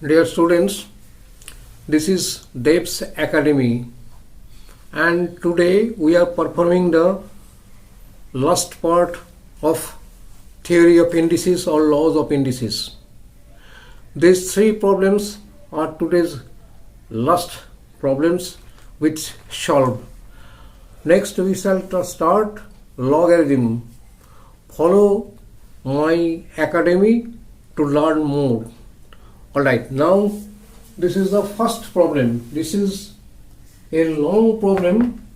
Dear students, this is Dev's Academy, and today we are performing the last part of theory of indices or laws of indices. These three problems are today's last problems which solve. Next we shall start logarithm. Follow my academy to learn more. Alright, now this is the first problem. This is a long problem.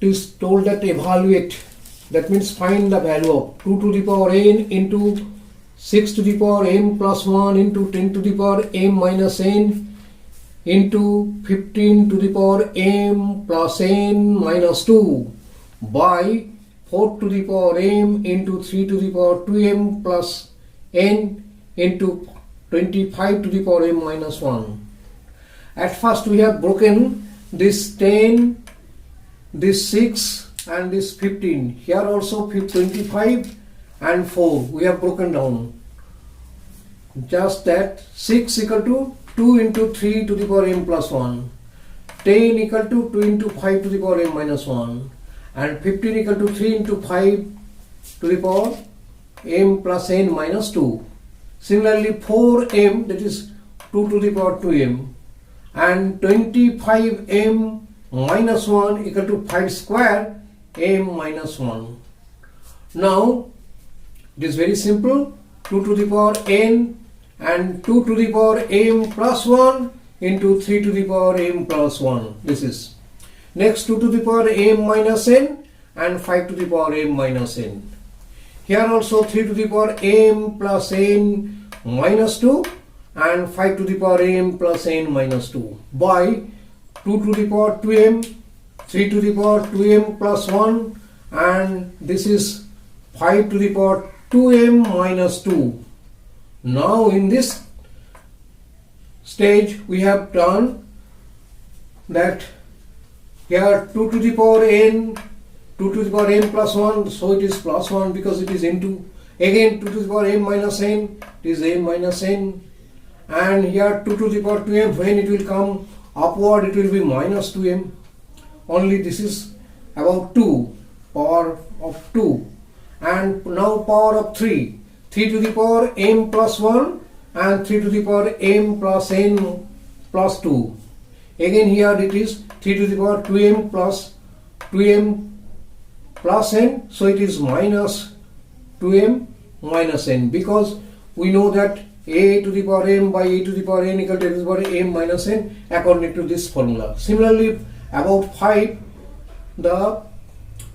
It is told that evaluate, that means find the value of 2 to the power n into 6 to the power m plus 1 into 10 to the power m minus n into 15 to the power m plus n minus 2 by 4 to the power m into 3 to the power 2m plus n into 25 to the power m minus 1. At first we have broken this 10, this 6 and this 15. Here also 25 and 4 we have broken down. Just that 6 equal to 2 into 3 to the power m plus 1. 10 equal to 2 into 5 to the power m minus 1. And 15 equal to 3 into 5 to the power m plus n minus 2. Similarly 4m, that is 2 to the power 2m, and 25m minus 1 equal to 5 square m minus 1. Now it is very simple. 2 to the power n and 2 to the power m plus 1 into 3 to the power m plus 1. This is. Next 2 to the power m minus n and 5 to the power m minus n. Here also 3 to the power m plus n minus 2 and 5 to the power m plus n minus 2 by 2 to the power 2m, 3 to the power 2m plus 1, and this is 5 to the power 2m minus 2. Now in this stage we have done that here 2 to the power n, 2 to the power m plus 1, so it is plus 1 because it is into. Again 2 to the power m minus n, it is m minus n. And here 2 to the power 2m, when it will come upward it will be minus 2m. Only this is about 2, power of 2. And now power of 3. 3 to the power m plus 1 and 3 to the power m plus n plus 2. Again here it is 3 to the power 2m plus 2m plus n, so it is minus 2m minus n, because we know that a to the power m by a to the power n equal to a to the power m minus n according to this formula. Similarly about 5, the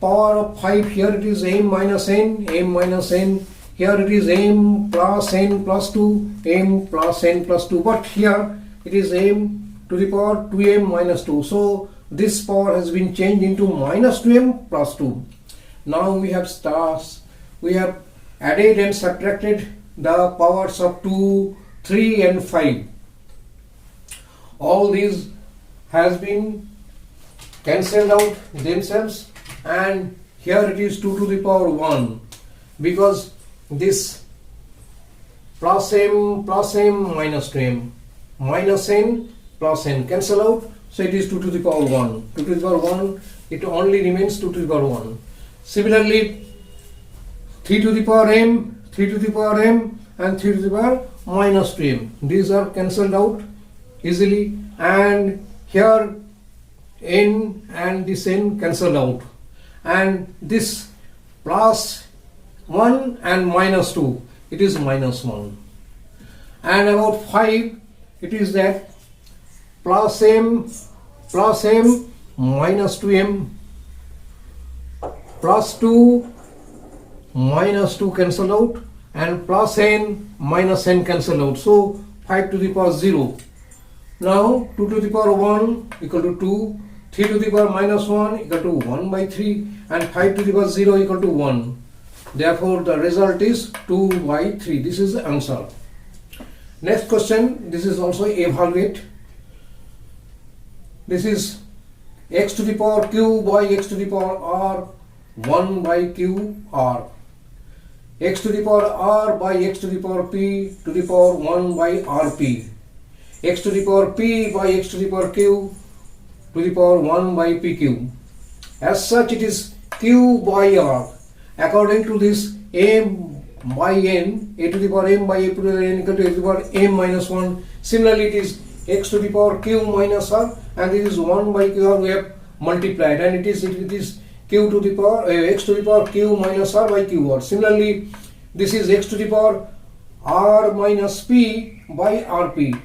power of 5, here it is m minus n, here it is m plus n plus 2, m plus n plus 2, but here it is m to the power 2m minus 2, so this power has been changed into minus 2m plus 2. Now we have stars, we have added and subtracted the powers of 2, 3 and 5. All these has been cancelled out themselves, and here it is 2 to the power 1, because this plus m minus 2m minus n plus n cancel out, so it is 2 to the power 1. 2 to the power 1, it only remains 2 to the power 1. Similarly 3 to the power m, 3 to the power m and 3 to the power minus 2m. These are cancelled out easily, and here n and this n cancelled out, and this plus 1 and minus 2, it is minus 1. And about 5, it is that plus m minus 2m plus 2 minus 2 cancel out, and plus n minus n cancel out, so 5 to the power 0. Now 2 to the power 1 equal to 2, 3 to the power minus 1 equal to 1 by 3, and 5 to the power 0 equal to 1. Therefore the result is 2 by 3. This is the answer. Next question, this is also evaluate. This is x to the power q by x to the power r 1 by q r. x to the power r by x to the power p to the power 1 by rp, x to the power p by x to the power q to the power 1 by pq. As such, it is q by r. According to this, m by n, a to the power m by a to the power n equal to a to the power m minus 1. Similarly, it is x to the power q minus r, and this is 1 by q r we have multiplied, and it is q to the power x to the power q minus r by q r. Similarly, this is x to the power r minus p by rp,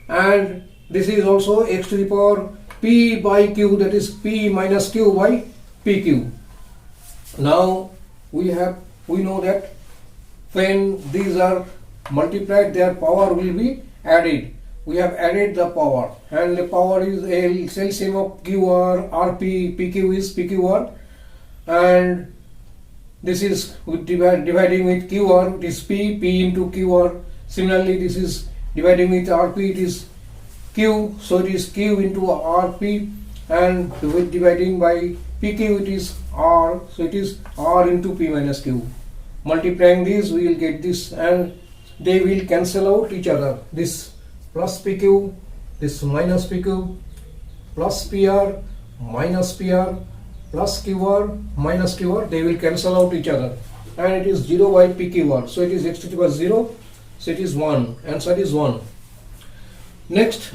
and this is also x to the power p by q, that is p minus q by pq. Now we know that when these are multiplied, their power will be added. We have added the power, and the power is LCM of QR, RP, PQ is PQR, and this is dividing with QR, it is P into QR. Similarly, this is dividing with RP, it is Q, so it is Q into RP, and with dividing by PQ, it is R, so it is R into P minus Q. Multiplying these, we will get this, and they will cancel out each other. This plus PQ, this minus PQ, plus PR, minus PR, plus QR, minus QR, they will cancel out each other, and it is 0 by PQR. So it is x to the power 0, so it is 1, answer is 1. Next,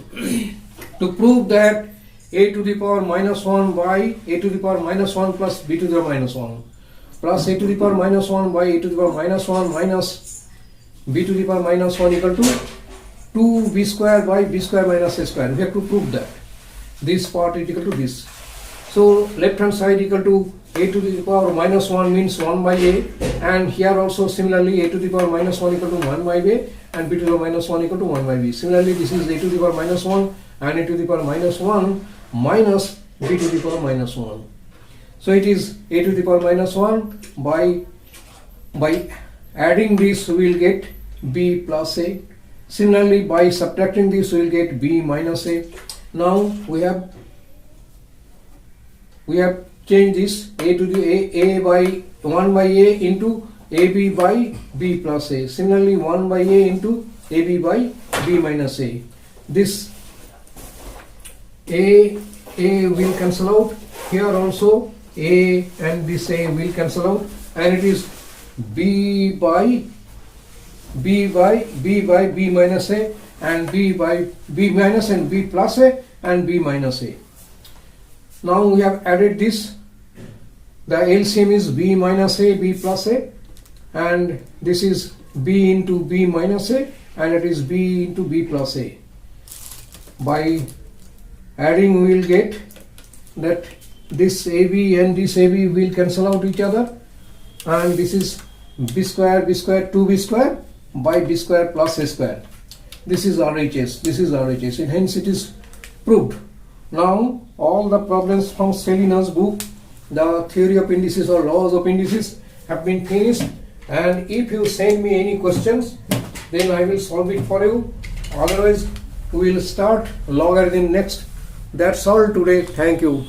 to prove that a to the power minus 1 by a to the power minus 1 plus b to the power minus 1 plus a to the power minus 1 by a to the power minus 1 minus b to the power minus 1 equal to 2b square by b square minus a square. We have to prove that this part is equal to this. So left hand side equal to a to the power minus 1 means 1 by a, and here also similarly a to the power minus 1 equal to 1 by a, and b to the power minus 1 equal to 1 by b. Similarly, this is a to the power minus 1 and a to the power minus 1 minus b to the power minus 1. So it is a to the power minus 1 by adding this we will get b plus a. Similarly, by subtracting this we will get b minus a. Now we have changed this a to the a by 1 by a into ab by b plus a. Similarly, 1 by a into ab by b minus a. This a will cancel out. Here also a and this a will cancel out, and it is b by b minus a, and b by b minus and b plus a, and b minus a. Now we have added this. The LCM is b minus a, b plus a, and this is b into b minus a, and it is b into b plus a. By adding we will get that this AB and this AB will cancel out each other, and this is b square 2b square by b square plus a square. This is RHS, this is RHS, and hence it is proved. Now all the problems from Selina's book, the theory of indices or laws of indices, have been finished, and if you send me any questions, then I will solve it for you. Otherwise we will start logarithm next. That's all today. Thank you.